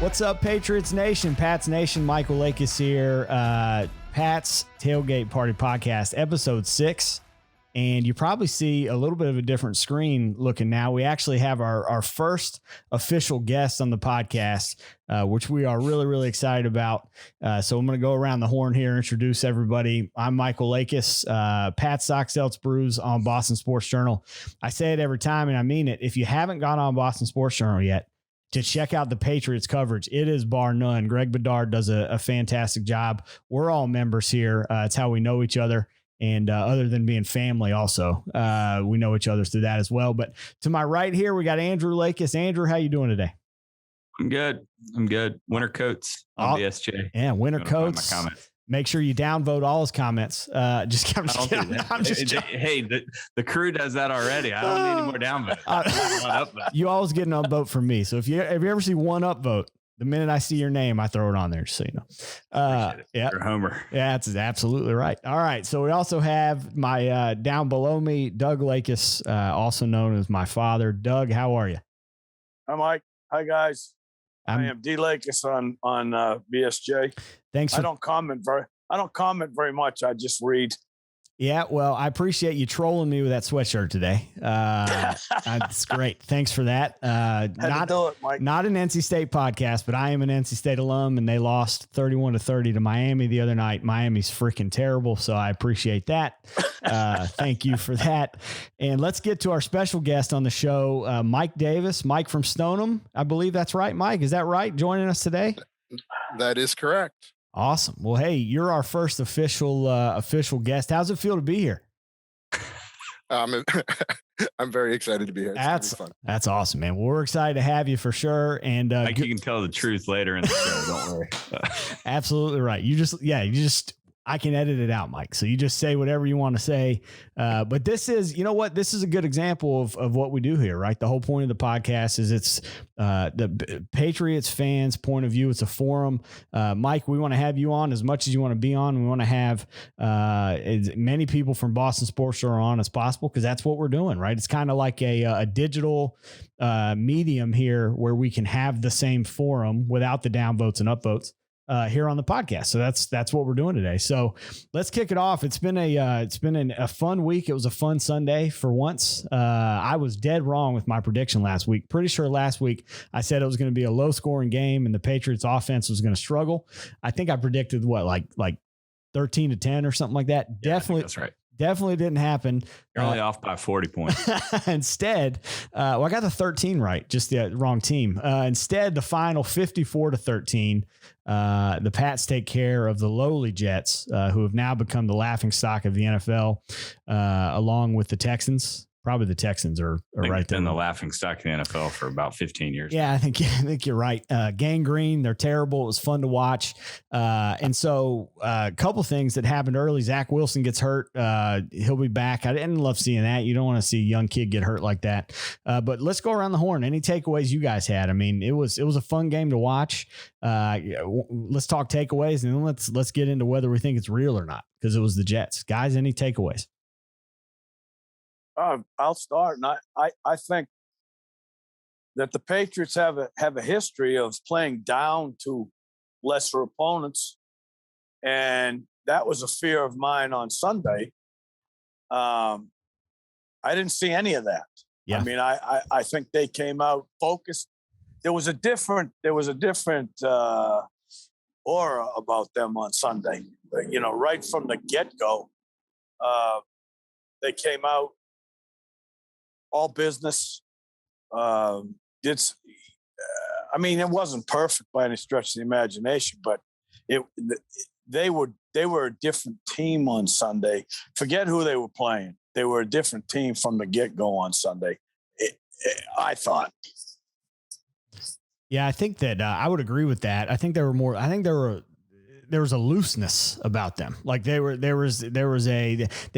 What's up, Patriots Nation? Pats Nation, Michael Lakis here. Pat's Tailgate Party Podcast, episode 6. And you probably see a little bit of a different screen looking now. We actually have our first official guest on the podcast, which we are really, really excited about. So I'm going to go around the horn here, introduce everybody. I'm Michael Lakis, Pat Sox Elts Brews on Boston Sports Journal. I say it every time, and I mean it. If you haven't gone on Boston Sports Journal yet, to check out the Patriots coverage, it is bar none. Greg Bedard does a fantastic job. We're all members here. It's how we know each other. And other than being family also, we know each other through that as well. But to my right here, we got Andrew Lakis. Andrew, how you doing today? I'm good. Winter coats on BSJ. Yeah, winter coats. Make sure you downvote all his comments. I'm just kidding. Hey, the crew does that already. I don't need any more downvotes. You always get an upvote from me. So if you ever see one upvote, the minute I see your name, I throw it on there, just so you know. Yeah, you're a homer. Yeah, that's absolutely right. All right, so we also have my down below me, Doug Lakis, also known as my father. Doug, how are you? Hi, Mike. Hi, guys. I am D Lakis on BSJ. Thanks. I don't comment very much. I just read. Yeah, well, I appreciate you trolling me with that sweatshirt today. It's great. Thanks for that. Not an NC State podcast, but I am an NC State alum, and they lost 31-30 to Miami the other night. Miami's freaking terrible, so I appreciate that. Thank you for that. And let's get to our special guest on the show, Mike Davis. Mike from Stoneham. I believe that's right, Mike. Is that right? Joining us today? That is correct. Awesome. Well, hey, you're our first official guest. How's it feel to be here? I'm very excited to be here. That's fun. That's awesome, man. Well, we're excited to have you for sure. And you can tell the truth later in the show. Don't worry. Absolutely right. I can edit it out, Mike. So you just say whatever you want to say. But this is, you know what? This is a good example of what we do here, right? The whole point of the podcast is it's the Patriots fans' point of view. It's a forum. Mike, we want to have you on as much as you want to be on. We want to have as many people from Boston Sports Journal on as possible, because that's what we're doing, right? It's kind of like a digital medium here where we can have the same forum without the downvotes and upvotes. Here on the podcast. So that's what we're doing today. So let's kick it off. It's been a fun week. It was a fun Sunday for once. I was dead wrong with my prediction last week. Pretty sure last week I said it was going to be a low scoring game and the Patriots offense was going to struggle. I think I predicted like 13-10 or something like that. Yeah, definitely. That's right. Definitely didn't happen. You're only off by 40 points. Instead, I got the 13 right, just the wrong team. Instead, the final 54-13, the Pats take care of the lowly Jets, who have now become the laughingstock of the NFL, along with the Texans. Probably the Texans are right there. Been the laughingstock of the NFL for about 15 years. Yeah, I think you're right. Gangrene, they're terrible. It was fun to watch. And so a couple things that happened early. Zach Wilson gets hurt. He'll be back. I didn't love seeing that. You don't want to see a young kid get hurt like that. But let's go around the horn. Any takeaways you guys had? I mean, it was a fun game to watch. Let's talk takeaways, and then let's get into whether we think it's real or not, because it was the Jets. Guys, any takeaways? I'll start, and I think that the Patriots have a history of playing down to lesser opponents, and that was a fear of mine on Sunday. I didn't see any of that. Yeah. I mean, I think they came out focused. There was a different aura about them on Sunday. You know, right from the get-go, they came out all business. I mean, it wasn't perfect by any stretch of the imagination, but they were a different team on Sunday. Forget who they were playing. They were a different team from the get-go on Sunday. I thought. Yeah, I think that I would agree with that. I think there was a looseness about them. Like they've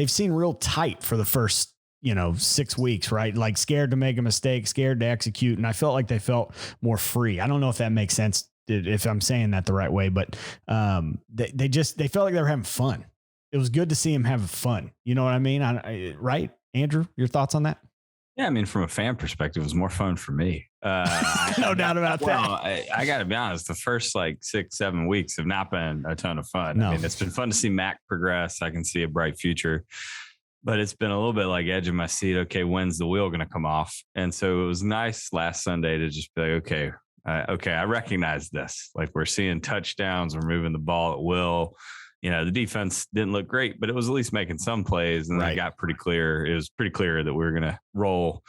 seen real tight for the first 6 weeks, right? Like scared to make a mistake, scared to execute. And I felt like they felt more free. I don't know if that makes sense, if I'm saying that the right way, but they felt like they were having fun. It was good to see them have fun. You know what I mean? Right? Andrew, your thoughts on that? Yeah, I mean, from a fan perspective, it was more fun for me. No doubt about Well, that. I got to be honest. The first like 6-7 weeks have not been a ton of fun. No. I mean, it's been fun to see Mac progress. I can see a bright future, but it's been a little bit like edge of my seat. Okay, when's the wheel going to come off? And so it was nice last Sunday to just be like, okay, I recognize this. Like we're seeing touchdowns, we're moving the ball at will. You know, the defense didn't look great, but it was at least making some plays, and I got pretty clear. It was pretty clear that we were going to roll,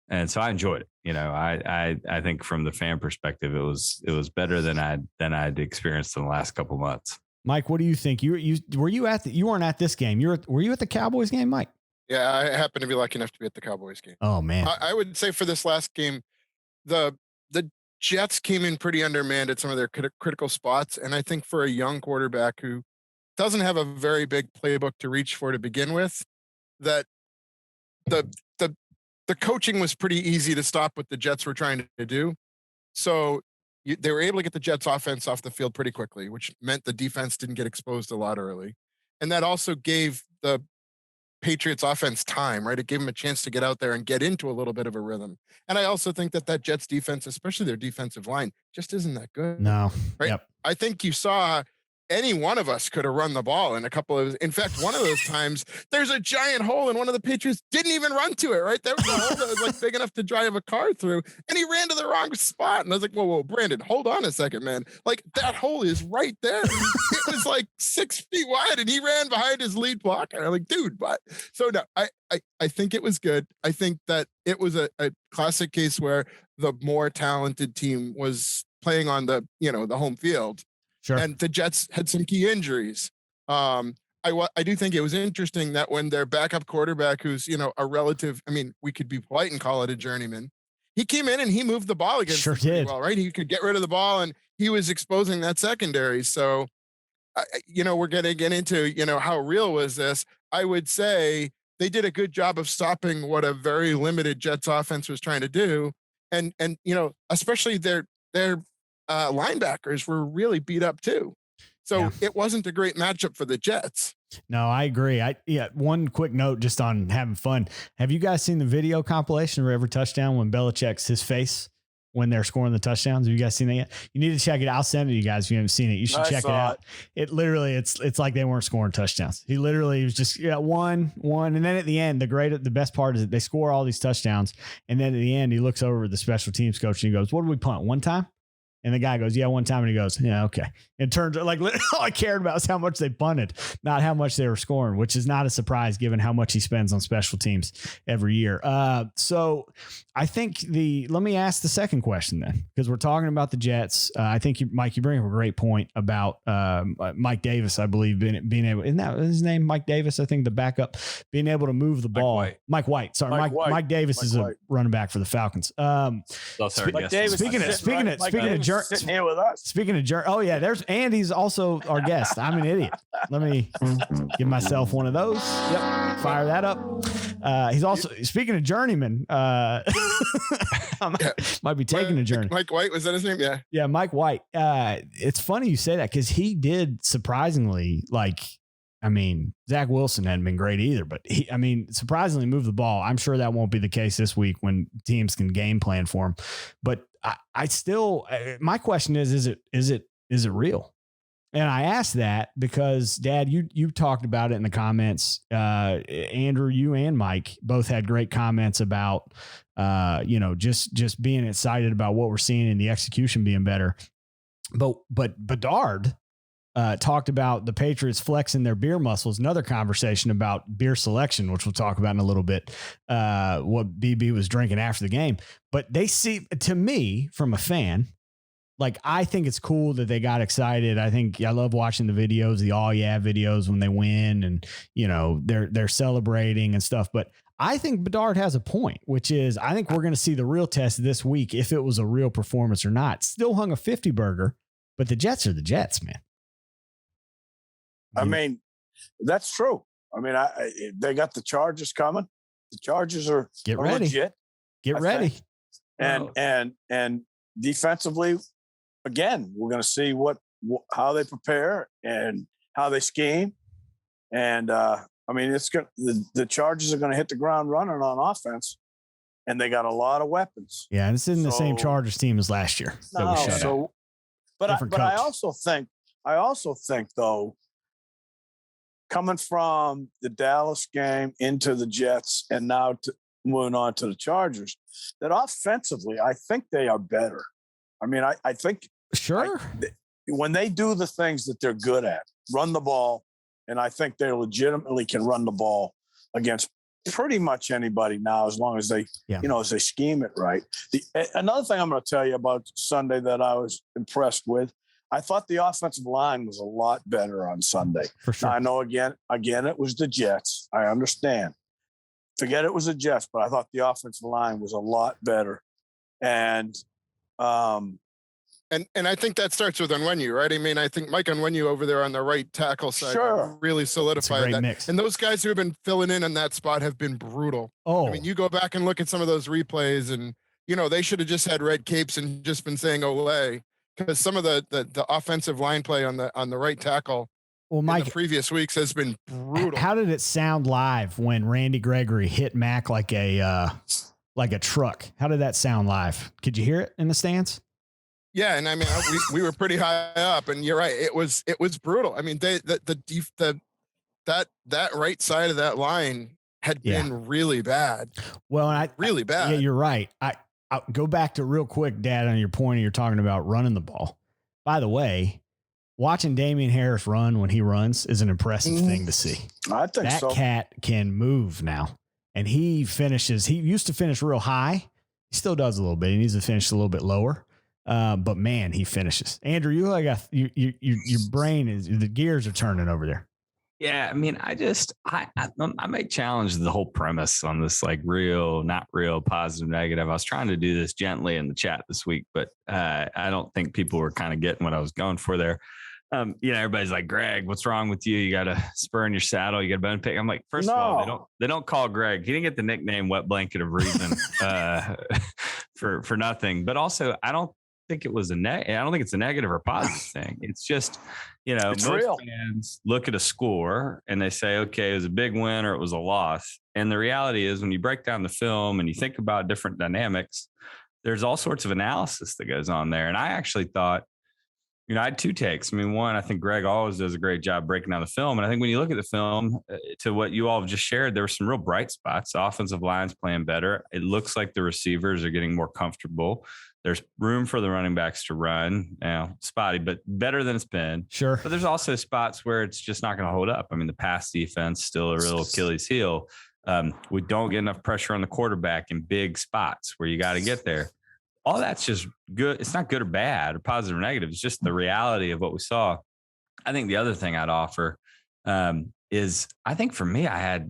and so I enjoyed it. You know, I think from the fan perspective, it was better than I'd experienced in the last couple of months. Mike, what do you think? You weren't at this game. Were you at the Cowboys game, Mike? Yeah, I happened to be lucky enough to be at the Cowboys game. Oh man, I would say for this last game, the Jets came in pretty undermanned at some of their critical spots, and I think for a young quarterback who doesn't have a very big playbook to reach for to begin with, that the coaching was pretty easy to stop what the Jets were trying to do. So they were able to get the Jets offense off the field pretty quickly, which meant the defense didn't get exposed a lot early. And that also gave the Patriots offense time, right? It gave them a chance to get out there and get into a little bit of a rhythm. And I also think that Jets defense, especially their defensive line, just isn't that good. No. Right. Yep. I think you saw any one of us could have run the ball in a couple of, in fact, one of those times there's a giant hole and one of the Patriots didn't even run to it, right? There was a hole that was like big enough to drive a car through and he ran to the wrong spot. And I was like, whoa, Brandon, hold on a second, man. Like that hole is right there. It was like 6 feet wide and he ran behind his lead blocker. I'm like, dude, but so no, I think it was good. I think that it was a classic case where the more talented team was playing on the home field. Sure. And the Jets had some key injuries. I do think it was interesting that when their backup quarterback, who's, a relative, I mean, we could be polite and call it a journeyman, he came in and he moved the ball against sure did. well, right? He could get rid of the ball and he was exposing that secondary. So, we're going to get into, how real was this? I would say they did a good job of stopping what a very limited Jets offense was trying to do. And especially their linebackers were really beat up too. So It wasn't a great matchup for the Jets. No, I agree. One quick note just on having fun. Have you guys seen the video compilation of every touchdown when Belichick's his face when they're scoring the touchdowns? Have you guys seen that yet? You need to check it out. I'll send it to you guys if you haven't seen it. You should check it out. It literally, it's like they weren't scoring touchdowns. He literally was just one, and then at the end, the best part is that they score all these touchdowns, and then at the end, he looks over at the special teams coach and he goes, "What did we punt? One time?" And the guy goes, "Yeah, one time." And he goes, "Yeah, okay." It turns out like all I cared about was how much they punted, not how much they were scoring, which is not a surprise given how much he spends on special teams every year. So I think let me ask the second question then, because we're talking about the Jets. I think Mike, you bring up a great point about Mike Davis, I believe, being able, isn't that his name? Mike Davis, I think the backup, being able to move the ball. Mike White. Sorry. Mike Davis is a running back for the Falcons. Sitting here with us. Speaking of oh yeah, there's Andy's also our guest. I'm an idiot. Let me give myself one of those. Yep, fire that up. He's also speaking of journeyman. Might be taking a journey. Mike White, was that his name? Yeah, Mike White. It's funny you say that because he did surprisingly Zach Wilson hadn't been great either, but surprisingly moved the ball. I'm sure that won't be the case this week when teams can game plan for him. But I still, my question is it real? And I asked that because Dad, you talked about it in the comments. Andrew, you and Mike both had great comments about, just being excited about what we're seeing and the execution being better. But Bedard talked about the Patriots flexing their beer muscles. Another conversation about beer selection, which we'll talk about in a little bit, what BB was drinking after the game. But they see, to me, from a fan, I think it's cool that they got excited. I love watching the videos, the all yeah videos when they win and, they're celebrating and stuff. But I think Bedard has a point, which is I think we're going to see the real test this week if it was a real performance or not. Still hung a 50 burger, but the Jets are the Jets, man. I mean, that's true. I mean, they got the Chargers coming. The Chargers are ready. Legit. Get ready. And defensively, again, we're going to see how they prepare and how they scheme. And it's going the Chargers are going to hit the ground running on offense. and they got a lot of weapons. Yeah, and it's in the same So- Chargers team as last year that was shut out. So, but Different I coach. also think though, coming from the Dallas game into the Jets and now moving on to the Chargers, that offensively, I think they are better. I mean, I think Sure. when they do the things that they're good at, run the ball, and I think they legitimately can run the ball against pretty much anybody now, as long as they, as they scheme it right. Another thing I'm going to tell you about Sunday that I was impressed with, I thought the offensive line was a lot better on Sunday. For sure. Now, I know again, it was the Jets. I understand. Forget it was the Jets, but I thought the offensive line was a lot better. And I think that starts with Onwenu, right? I mean, I think Mike Onwenu over there on the right tackle side really solidified that. Mix. And those guys who have been filling in on that spot have been brutal. Oh, I mean, you go back and look at some of those replays, and they should have just had red capes and just been saying "Olay," because some of the offensive line play on the right tackle. Well, Mike, in the previous weeks has been brutal. How did it sound live when Randy Gregory hit Mac like a truck? How did that sound live? Could you hear it in the stands? Yeah, and I mean, we were pretty high up, and you're right. It was brutal. I mean, that right side of that line had been really bad. Well, and really bad. Yeah, you're right. I'll go back to real quick, Dad, on your point. You're talking about running the ball. By the way, watching Damian Harris run when he runs is an impressive thing to see. I think that cat can move now, and he finishes. He used to finish real high. He still does a little bit. He needs to finish a little bit lower. But man, he finishes. Andrew, your brain the gears are turning over there. Yeah, I mean, I may challenge the whole premise on this, like real, not real, positive, negative. I was trying to do this gently in the chat this week, but I don't think people were kind of getting what I was going for there. Everybody's like, Greg, what's wrong with you? You got a spur in your saddle. You got a bone pick. I'm like, first of all, they don't call Greg. He didn't get the nickname Wet Blanket of Reason for nothing. But also, I don't think it was I don't think it's a negative or positive thing. It's just, most fans look at a score and they say, okay, it was a big win or it was a loss. And the reality is, when you break down the film and you think about different dynamics, there's all sorts of analysis that goes on there. And I actually thought, I had two takes. I mean, one, I think Greg always does a great job breaking down the film. And I think when you look at the film, to what you all have just shared, there were some real bright spots. The offensive line's playing better. It looks like the receivers are getting more comfortable. There's room for the running backs to run. Spotty, but better than it's been. Sure. But there's also spots where it's just not going to hold up. I mean, the pass defense still a real Achilles heel. We don't get enough pressure on the quarterback in big spots where you got to get there. All that's just good. It's not good or bad or positive or negative. It's just the reality of what we saw. I think the other thing I'd offer is, I think for me, I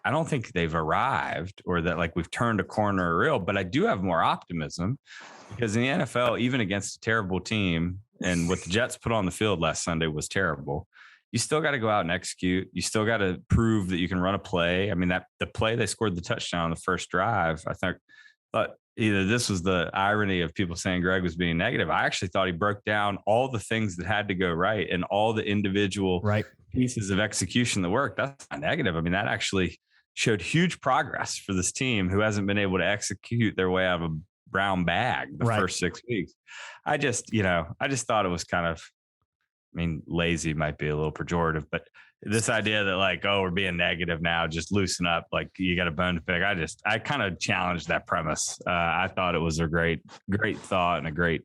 don't think they've arrived or that like we've turned a corner or real, but I do have more optimism because in the NFL, even against a terrible team, and what the Jets put on the field last Sunday was terrible. You still got to go out and execute. You still got to prove that you can run a play. I mean, the play they scored the touchdown on the first drive, I thought either this was the irony of people saying Greg was being negative. I actually thought he broke down all the things that had to go right and all the individual pieces of execution that worked. That's not negative. I mean, that actually showed huge progress for this team who hasn't been able to execute their way out of a brown bag the first 6 weeks. I just thought it was kind of, lazy might be a little pejorative, but this idea that like, oh, we're being negative now, just loosen up. Like you got a bone to pick. I kind of challenged that premise. I thought it was a great thought and a great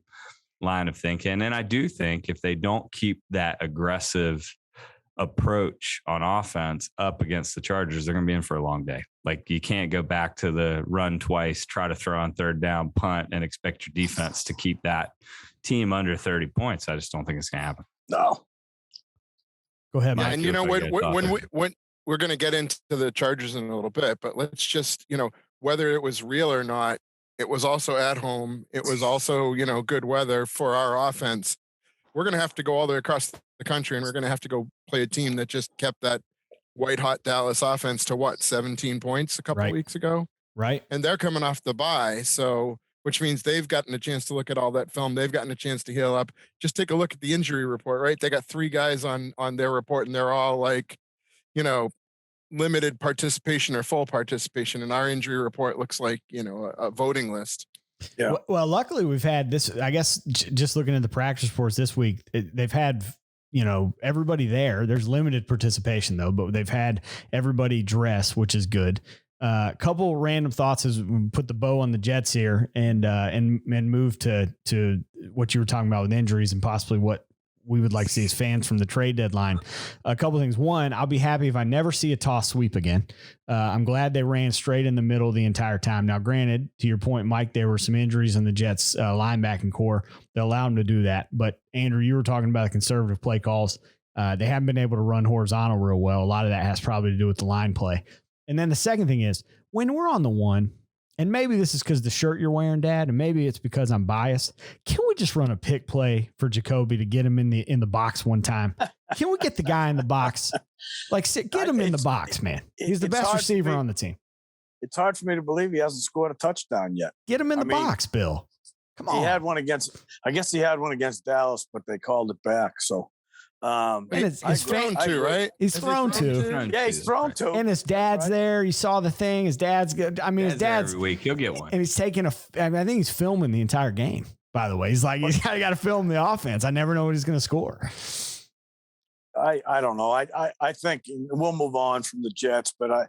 line of thinking. And I do think if they don't keep that aggressive approach on offense up against the Chargers, they're going to be in for a long day. Like you can't go back to the run twice, try to throw on third down, punt, and expect your defense to keep that team under 30 points. I just don't think it's going to happen. No. Go ahead, Mike. And when we're going to get into the Chargers in a little bit, but let's just, whether it was real or not, it was also at home. It was also, good weather for our offense. We're going to have to go all the way across the country, and we're going to have to go play a team that just kept that white hot Dallas offense to 17 points a couple of weeks ago. Right. And they're coming off the bye. So, which means they've gotten a chance to look at all that film. They've gotten a chance to heal up. Just take a look at the injury report, right? They got 3 guys on their report, and they're all like, limited participation or full participation. And our injury report looks like, a voting list. Yeah. Well, luckily we've had this, I guess, just looking at the practice reports this week, they've had, everybody there. There's limited participation though, but they've had everybody dress, which is good. A couple random thoughts as we put the bow on the Jets here and move to what you were talking about with injuries and possibly what we would like to see as fans from the trade deadline. A couple of things. One, I'll be happy if I never see a toss sweep again. I'm glad they ran straight in the middle the entire time. Now, granted, to your point, Mike, there were some injuries in the Jets linebacking core that allowed them to do that. But Andrew, you were talking about the conservative play calls. They haven't been able to run horizontal real well. A lot of that has probably to do with the line play. And then the second thing is when we're on the one, and maybe this is because the shirt you're wearing, Dad, and maybe it's because I'm biased. Can we just run a pick play for Jacoby to get him in the box one time? Can we get the guy in the box? Get him in the box, man. He's the best receiver on the team. It's hard for me to believe he hasn't scored a touchdown yet. Get him in the box, Bill. Come on. He had one against Dallas, but they called it back. So, he's thrown to, right? He's thrown to. Yeah, he's thrown to. And his dad's there. You saw the thing. His dad's good. I mean, his dad's every week. He'll get one. And he's taking I think he's filming the entire game, by the way. He's like, he's got to film the offense. I never know what he's going to score. I don't know. I think we'll move on from the Jets, but I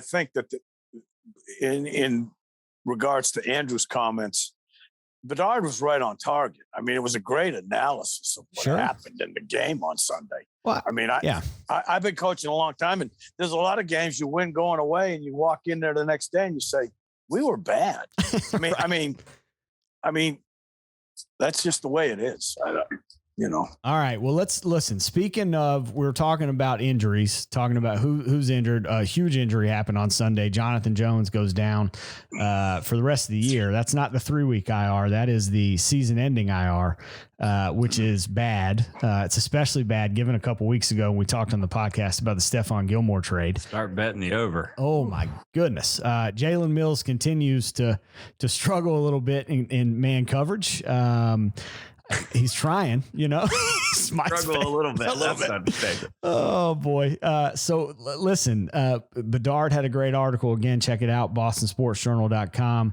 think that in regards to Andrew's comments, Bedard was right on target. I mean, it was a great analysis of what happened in the game on Sunday. Well, I mean, I've been coaching a long time, and there's a lot of games you win going away, and you walk in there the next day and you say, "We were bad." Right. I mean, that's just the way it is. All right. Well, let's listen. Speaking of, we're talking about injuries, talking about who's injured. A huge injury happened on Sunday. Jonathan Jones goes down for the rest of the year. That's not the 3-week IR. That is the season-ending IR, which is bad. It's especially bad given a couple weeks ago when we talked on the podcast about the Stephon Gilmore trade. Start betting the over. Oh my goodness. Jalen Mills continues to struggle a little bit in man coverage. He's trying, struggle a little bit. Oh boy. So listen, Bedard had a great article. Again, check it out. BostonSportsJournal.com,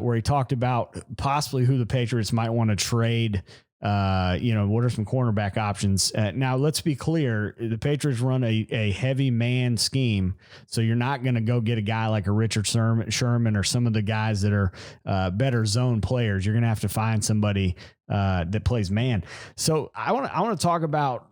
where he talked about possibly who the Patriots might want to trade. What are some cornerback options? Now let's be clear. The Patriots run a heavy man scheme. So you're not going to go get a guy like a Richard Sherman or some of the guys that are better zone players. You're going to have to find somebody that plays man. So I want to talk about,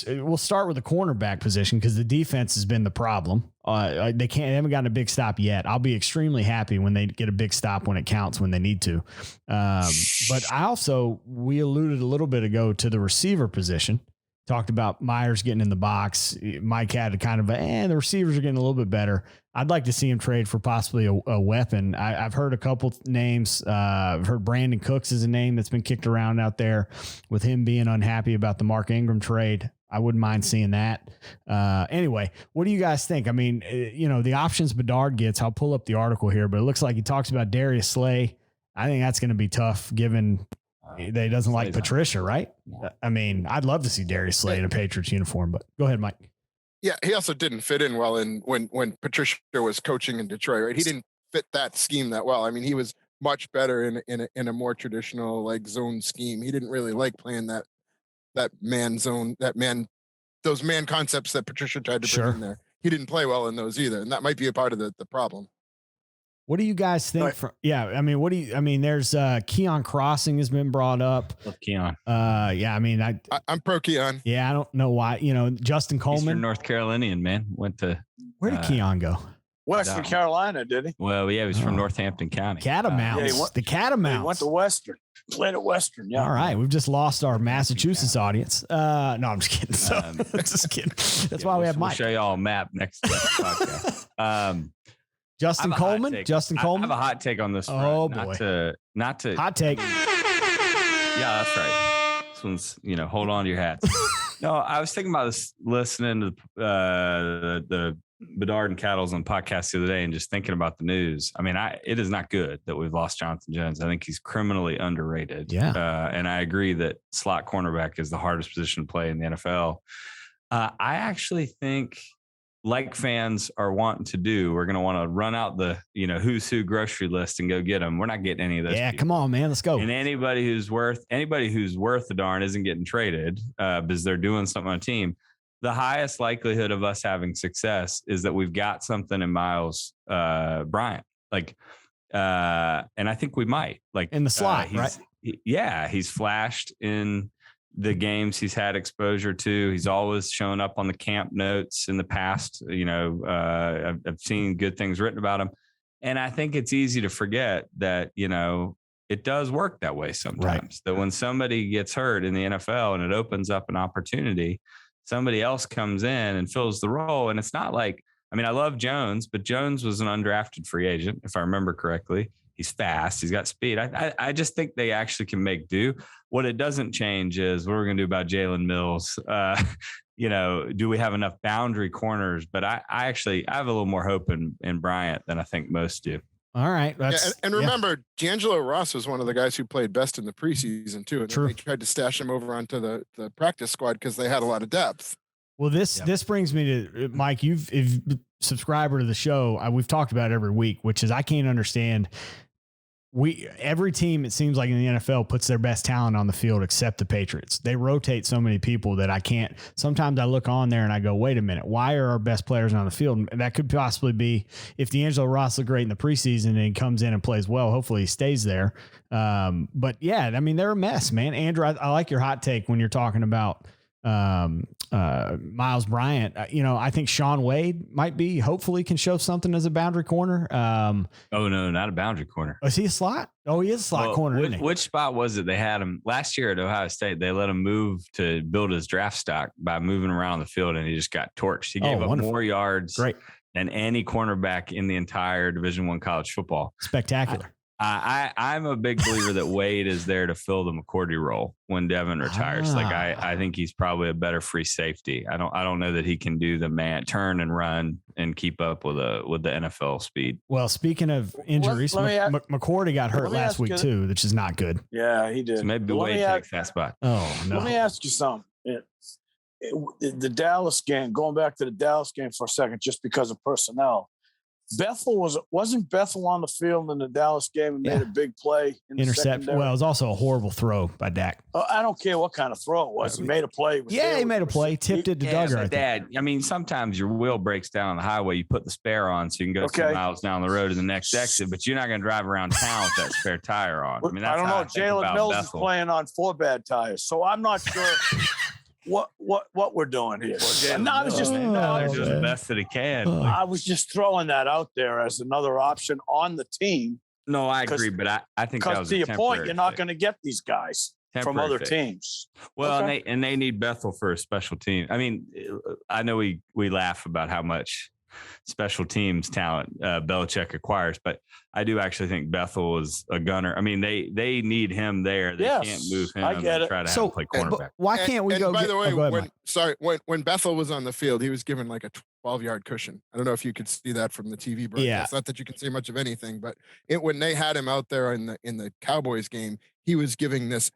we'll start with the cornerback position because the defense has been the problem. They haven't gotten a big stop yet. I'll be extremely happy when they get a big stop when it counts, when they need to. But we alluded a little bit ago to the receiver position. Talked about Myers getting in the box. Mike had kind of the receivers are getting a little bit better. I'd like to see him trade for possibly a weapon. I've heard a couple names. I've heard Brandon Cooks is a name that's been kicked around out there with him being unhappy about the Mark Ingram trade. I wouldn't mind seeing that. Anyway, what do you guys think? I mean, the options Bedard gets, I'll pull up the article here, but it looks like he talks about Darius Slay. I think that's going to be tough given that he doesn't like Patricia, right? I mean, I'd love to see Darius Slay in a Patriots uniform, but go ahead, Mike. Yeah, he also didn't fit in well when Patricia was coaching in Detroit, right? He didn't fit that scheme that well. I mean, he was much better in a more traditional zone scheme. He didn't really like playing that man zone, those man concepts that Patricia tried to bring in there. He didn't play well in those either, and that might be a part of the problem. What do you guys think? There's Keon Crossing has been brought up. Love Keon. I'm pro Keon. Yeah, I don't know why. Justin Coleman, Eastern North Carolinian man, went to. Where did Keon go? Western Carolina, did he? Well, yeah, he was from Northampton County. Catamounts. The Catamounts. He went to Western. Played at Western. Yeah. All right, we've just lost our Massachusetts audience. No, I'm just kidding. Just kidding. That's why we have Mike. We'll show you all a map next to the podcast. Justin Coleman. I have a hot take on this. Oh boy. Not to hot take. Yeah, that's right. This one's, hold on to your hats. No, I was thinking about this, listening to the Bedard and Cattles on podcast the other day and just thinking about the news. I mean, it is not good that we've lost Jonathan Jones. I think he's criminally underrated. Yeah. And I agree that slot cornerback is the hardest position to play in the NFL. I actually think like fans are wanting to do. We're going to want to run out the, who's who grocery list and go get them. We're not getting any of those. Yeah, people. Come on, man. Let's go. And anybody who's worth a darn isn't getting traded because they're doing something on a team. The highest likelihood of us having success is that we've got something in Miles Bryant. And I think we might. In the slot, right? He's flashed in the games he's had exposure to. He's always shown up on the camp notes in the past. I've seen good things written about him. And I think it's easy to forget that, it does work that way sometimes. Right. That when somebody gets hurt in the NFL and it opens up an opportunity, somebody else comes in and fills the role. And it's not like, I love Jones, but Jones was an undrafted free agent, if I remember correctly. He's fast. He's got speed. I just think they actually can make do. What it doesn't change is what we're going to do about Jalen Mills. Do we have enough boundary corners? But I have a little more hope in Bryant than I think most do. All right. And remember, D'Angelo Ross was one of the guys who played best in the preseason too. And True. They tried to stash him over onto the practice squad because they had a lot of depth. Well, this brings me to Mike. If subscriber to the show, we've talked about it every week, which is I can't understand. Every team, it seems like in the NFL, puts their best talent on the field except the Patriots. They rotate so many people that I can't. Sometimes I look on there and I go, wait a minute, why are our best players on the field? And that could possibly be if D'Angelo Ross looked great in the preseason and he comes in and plays well. Hopefully he stays there. But yeah, they're a mess, man. Andrew, I like your hot take when you're talking about Miles Bryant. I think Sean Wade hopefully can show something as a boundary corner. Oh no, not a boundary corner. Is he a slot? Oh, he is a slot corner. Which spot was it? They had him last year at Ohio State. They let him move to build his draft stock by moving around the field, and he just got torched. He gave up more yards than any cornerback in the entire Division I college football. Spectacular. I'm a big believer that Wade is there to fill the McCourty role when Devin retires. I think he's probably a better free safety. I don't know that he can do the man turn and run and keep up with the NFL speed. Well, speaking of injuries, McCourty got hurt last week too, which is not good. Yeah, he did. So maybe Wade takes that spot. Oh no. Let me ask you something. The Dallas game, going back to the Dallas game for a second, just because of personnel. Wasn't Bethel on the field in the Dallas game and made a big play in the secondary? Well, it was also a horrible throw by Dak. I don't care what kind of throw it was. He made a play. He made a play. Tipped it to Duggar. Dad, sometimes your wheel breaks down on the highway. You put the spare on so you can go 2 miles down the road to the next exit, but you're not going to drive around town with that spare tire on. I don't know. Jalen Mills is playing on 4 bad tires, so I'm not sure. What we're doing here. I was just they're doing the best that he can. I was just throwing that out there as another option on the team. No, I agree, but I think that was to your point, you're not going to get these guys from other teams. Well, and they need Bethel for a special team. I know we laugh about how much special teams talent Belichick acquires, but I do actually think Bethel is a gunner. They need him there. They can't move him and try to have him play cornerback. Why can't we go? By the way, when Bethel was on the field, he was given like a 12-yard cushion. I don't know if you could see that from the TV broadcast. Yeah. Not that you can see much of anything, but when they had him out there in the Cowboys game, he was giving this.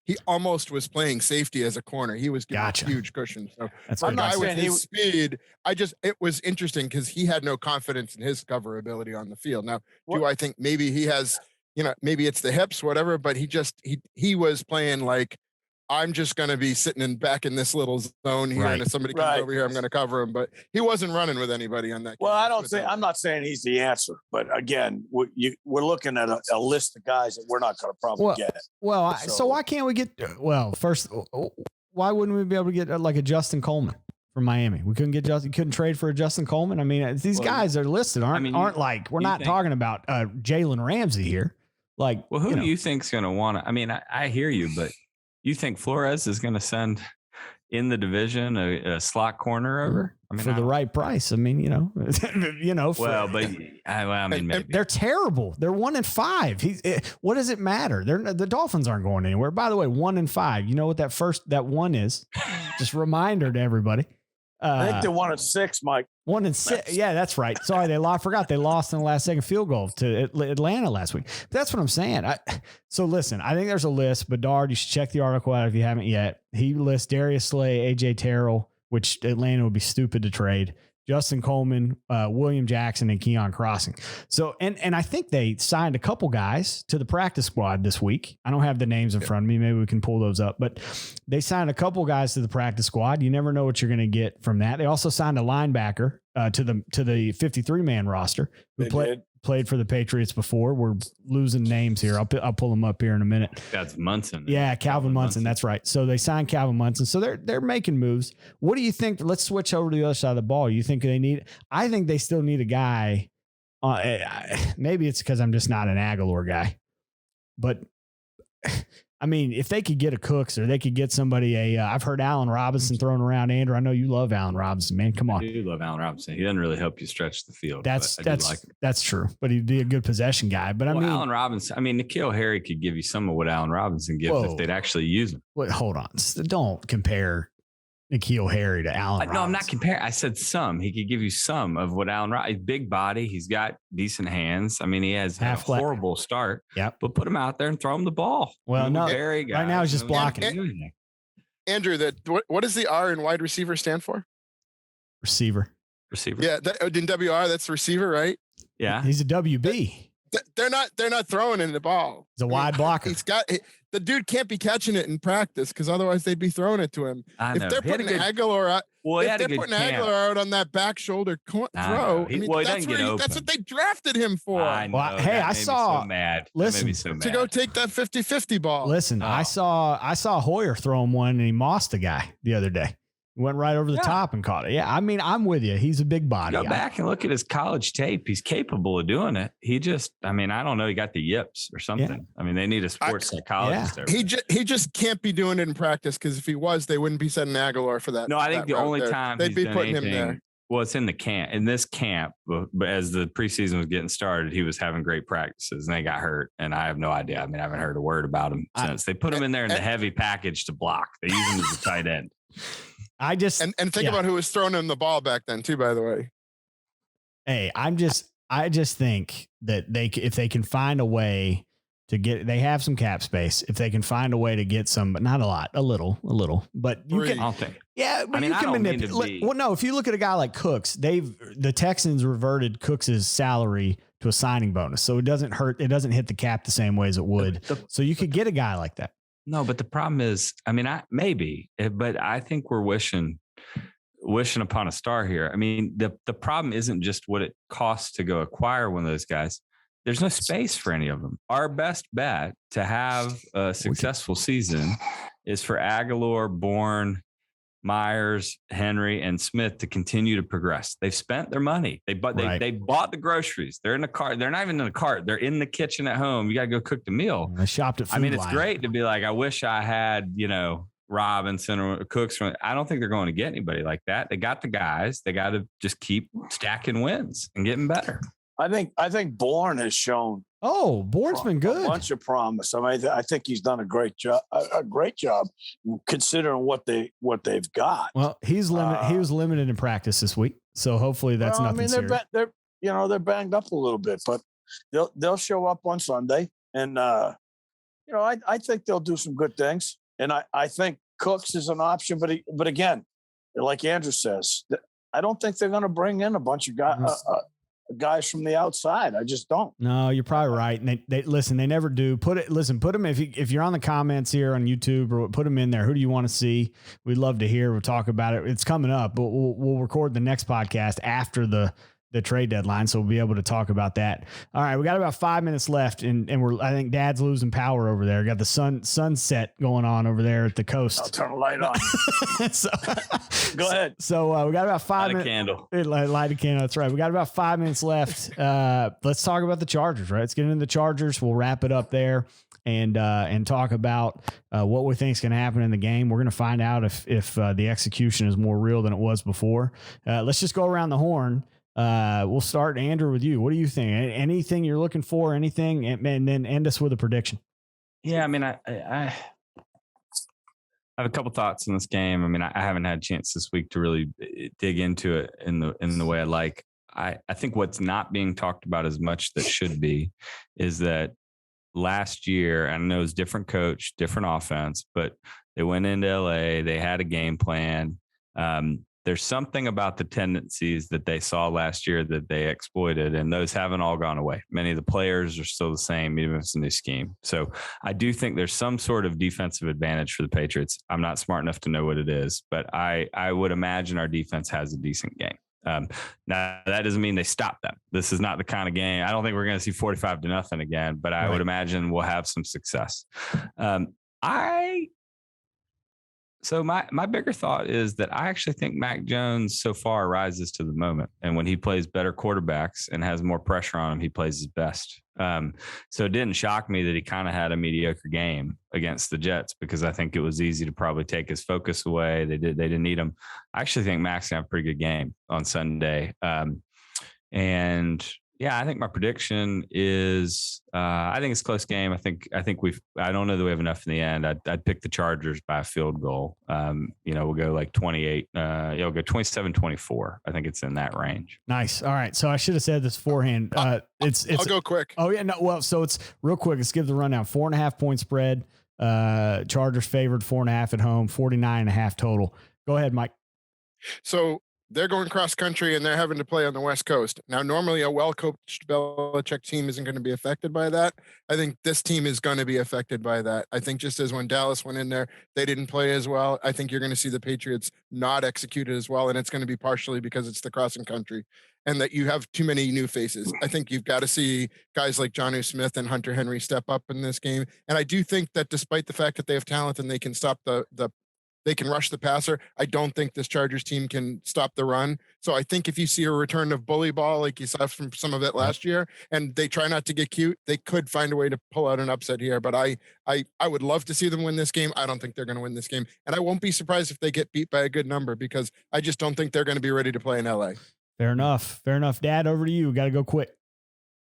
He almost was playing safety as a corner. He was giving a huge cushion. So I'm not saying his speed. It was interesting because he had no confidence in his cover ability on the field. Now, do I think maybe he has, maybe it's the hips, whatever, but he was playing like, I'm just going to be sitting back in this little zone here. And if somebody comes over here, I'm going to cover him. But he wasn't running with anybody on that. Well, I'm not saying he's the answer, but again, we're looking at a list of guys that we're not going to probably get. Well, so why can't we get, first, why wouldn't we be able to get like a Justin Coleman from Miami? We couldn't get Justin, couldn't trade for a Justin Coleman. These guys are listed aren't like, we're not talking about Jalen Ramsey here. Like, who do you think's going to want to, I hear you, but you think Flores is going to send in the division a slot corner over? For the right price. Maybe. They're terrible. They're 1-5. What does it matter? The Dolphins aren't going anywhere. By the way, 1-5. You know what that one is? Just a reminder to everybody. I think they're 1-6, Mike. 1-6. Yeah, that's right. Sorry, forgot they lost in the last second field goal to Atlanta last week. But that's what I'm saying. So listen, I think there's a list. Bedard, you should check the article out if you haven't yet. He lists Darius Slay, AJ Terrell, which Atlanta would be stupid to trade. Justin Coleman, William Jackson, and Keon Crossing. So, and I think they signed a couple guys to the practice squad this week. I don't have the names in front of me. Maybe we can pull those up, but they signed a couple guys to the practice squad. You never know what you're going to get from that. They also signed a linebacker to the 53-man roster who played for the Patriots before. We're losing names here. I'll pull them up here in a minute. That's Munson. Yeah, Calvin Munson. That's right. So they signed Calvin Munson. So they're making moves. What do you think? Let's switch over to the other side of the ball. You think they need? I think they still need a guy. Maybe it's because I'm just not an Aguilar guy, but I mean, if they could get a Cooks or they could get somebody, I've heard Allen Robinson thrown around. Andrew, I know you love Allen Robinson, man. Come on. I do love Allen Robinson. He doesn't really help you stretch the field. That's true. But he'd be a good possession guy. But I mean, Allen Robinson, N'Keal Harry could give you some of what Allen Robinson gives if they'd actually use him. Wait, hold on. Don't compare N'Keal Harry to Allen Robinson. No, I'm not comparing. I said some. He could give you some of what Allen Robinson. Big body. He's got decent hands. I mean, he has had a horrible start. Yep. But put him out there and throw him the ball. Well, no. Right now he's just blocking. Andrew, what does the R in wide receiver stand for? Receiver. Yeah, in WR, that's receiver, right? Yeah. He's a WB. They're not throwing in the ball. He's a wide blocker. The dude can't be catching it in practice because otherwise they'd be throwing it to him. I know. If they're putting Aguilar out, Aguilar out on that back shoulder throw, that's what they drafted him for. I know. Well, hey, I saw. So mad. Listen, to go take that 50-50 ball. Listen, I saw Hoyer throw him one and he mossed a guy the other day. Went right over the top and caught it. Yeah, I mean, I'm with you. He's a big body. Go back and look at his college tape. He's capable of doing it. He just, I don't know. He got the yips or something. Yeah. They need a sports psychologist. Yeah. He just can't be doing it in practice because if he was, they wouldn't be setting Aguilar for that. No, I think the only time they'd be putting him there. Well, it's in this camp, but as the preseason was getting started, he was having great practices and they got hurt. And I have no idea. I haven't heard a word about him since. They put him in there in the heavy package to block. They use him as a tight end. I just think about who was throwing him the ball back then too, by the way. Hey, I just think that if they can find a way to get, they have some cap space. If they can find a way to get some, but not a lot, a little, but you can. I'll think. Yeah, but you can manipulate. Well, no, if you look at a guy like Cooks, the Texans reverted Cooks's salary to a signing bonus, so it doesn't hurt. It doesn't hit the cap the same way as it would. So you could get a guy like that. No, but the problem is, but I think we're wishing upon a star here. The problem isn't just what it costs to go acquire one of those guys. There's no space for any of them. Our best bet to have a successful season is for Aguilar, Bourne, Myers, Henry, and Smith to continue to progress. They've spent their money. They bought the groceries. They're in the cart. They're not even in the cart. They're in the kitchen at home. You got to go cook the meal. I shopped at Food it's great to be like, I wish I had, Robinson or Cooks. I don't think they're going to get anybody like that. They got the guys. They got to just keep stacking wins and getting better. I think Bourne has shown. Oh, Bourne's been good. A bunch of promise. I think he's done a great job. A great job considering what they've got. Well, he's limited. He was limited in practice this week, so hopefully that's nothing serious. They're banged up a little bit, but they'll show up on Sunday, and I think they'll do some good things. And I think Cooks is an option, but again, like Andrew says, I don't think they're going to bring in a bunch of guys from the outside. I just don't. No, you're probably right. And they never do. Put them if you're on the comments here on YouTube, or put them in there. Who do you want to see? We'd love to hear. We'll talk about it. It's coming up, but we'll record the next podcast after the trade deadline, so we'll be able to talk about that. All right, we got about 5 minutes left, and I think Dad's losing power over there. Got the sunset going on over there at the coast. I'll turn the light on. Go ahead. So we got about 5 minutes. Light a candle. That's right. We got about 5 minutes left. Let's talk about the Chargers. Right, let's get into the Chargers. We'll wrap it up there and talk about what we think is going to happen in the game. We're going to find out if the execution is more real than it was before. Let's just go around the horn. We'll start, Andrew, with you. What do you think? Anything you're looking for? Anything, and then end us with a prediction. Yeah, I have a couple thoughts in this game. I haven't had a chance this week to really dig into it in the way I like. I think what's not being talked about as much that should be is that last year, I know it was different coach, different offense, but they went into LA. They had a game plan. there's something about the tendencies that they saw last year that they exploited, and those haven't all gone away. Many of the players are still the same, even if it's a new scheme. So I do think there's some sort of defensive advantage for the Patriots. I'm not smart enough to know what it is, but I would imagine our defense has a decent game. Now that doesn't mean they stop them. This is not the kind of game. I don't think we're going to see 45-0 again, but I would imagine we'll have some success. So my bigger thought is that I actually think Mac Jones so far rises to the moment. And when he plays better quarterbacks and has more pressure on him, he plays his best. So it didn't shock me that he kind of had a mediocre game against the Jets, because I think it was easy to probably take his focus away. They didn't need him. I actually think Mac's gonna have a pretty good game on Sunday. And yeah, I think my prediction is I think it's a close game. I think I don't know that we have enough in the end. I'd pick the Chargers by a field goal. We'll go like 28. We'll go 27-24. I think it's in that range. Nice. All right. So I should have said this beforehand. I'll go quick. Oh yeah. No. Well, so it's real quick. Let's give the rundown. 4.5 point spread. Chargers favored 4.5 at home. 49.5 total. Go ahead, Mike. So they're going cross country and they're having to play on the West Coast. Now, normally a well-coached Belichick team isn't going to be affected by that. I think this team is going to be affected by that. I think just as when Dallas went in there, they didn't play as well. I think you're going to see the Patriots not executed as well. And it's going to be partially because it's the crossing country and that you have too many new faces. I think you've got to see guys like Jonnu Smith and Hunter Henry step up in this game. And I do think that despite the fact that they have talent and they can stop they can rush the passer, I don't think this Chargers team can stop the run. So I think if you see a return of bully ball like you saw from some of it last year, and they try not to get cute, they could find a way to pull out an upset here. But I would love to see them win this game. I don't think they're going to win this game. And I won't be surprised if they get beat by a good number, because I just don't think they're going to be ready to play in LA. Fair enough. Dad, over to you. Got to go quick.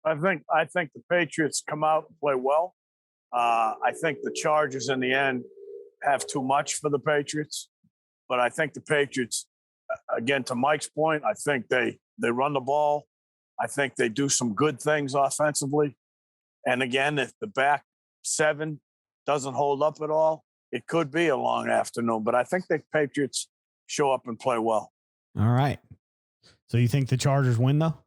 I think the Patriots come out and play well. I think the Chargers in the end have too much for the Patriots, but I think the Patriots, again, to Mike's point, I think they run the ball. I think they do some good things offensively. And again, if the back seven doesn't hold up at all, it could be a long afternoon, but I think the Patriots show up and play well. All right. So you think the Chargers win though?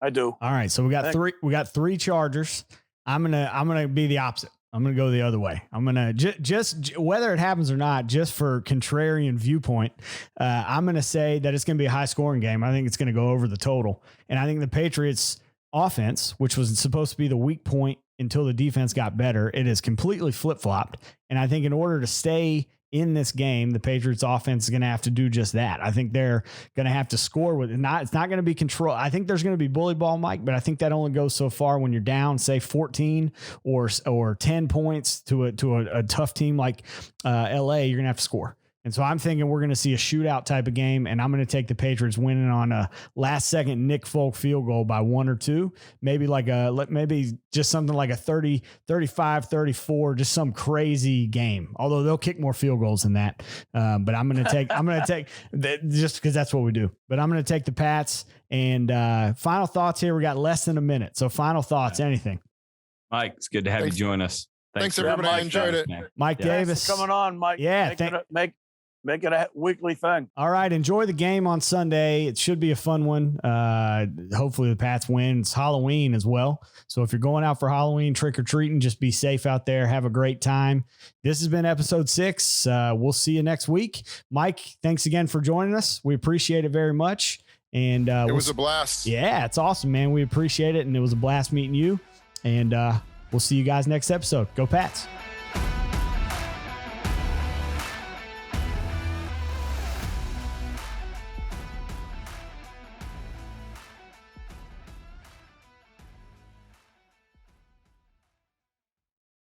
I do. All right. So we got three Chargers. I'm going to be the opposite. I'm going to go the other way. I'm going to just whether it happens or not, just for contrarian viewpoint, I'm going to say that it's going to be a high scoring game. I think it's going to go over the total. And I think the Patriots offense, which was supposed to be the weak point until the defense got better, it is completely flip-flopped. And I think in order to stay in this game, the Patriots offense is going to have to do just that. I think they're going to have to score with it. It's not going to be control. I think there's going to be bully ball, Mike, but I think that only goes so far when you're down, say 14 or 10 points to a tough team like LA. You're going to have to score. And so I'm thinking we're going to see a shootout type of game, and I'm going to take the Patriots winning on a last-second Nick Folk field goal by 1 or 2, maybe just something like a 30, 35, 34, just some crazy game. Although they'll kick more field goals than that, but I'm going to take just because that's what we do. But I'm going to take the Pats. And final thoughts here. We got less than a minute, so final thoughts. Anything, Mike? It's good to have you join us. Thanks everybody. I enjoyed it. Mike Davis coming on, Mike. Yeah, Make it a weekly thing. All right. Enjoy the game on Sunday. It should be a fun one. Hopefully the Pats win. It's Halloween as well. So if you're going out for Halloween trick-or-treating, just be safe out there. Have a great time. This has been episode 6. We'll see you next week. Mike, thanks again for joining us. We appreciate it very much. And it was a blast. Yeah, it's awesome, man. We appreciate it. And it was a blast meeting you. And we'll see you guys next episode. Go Pats.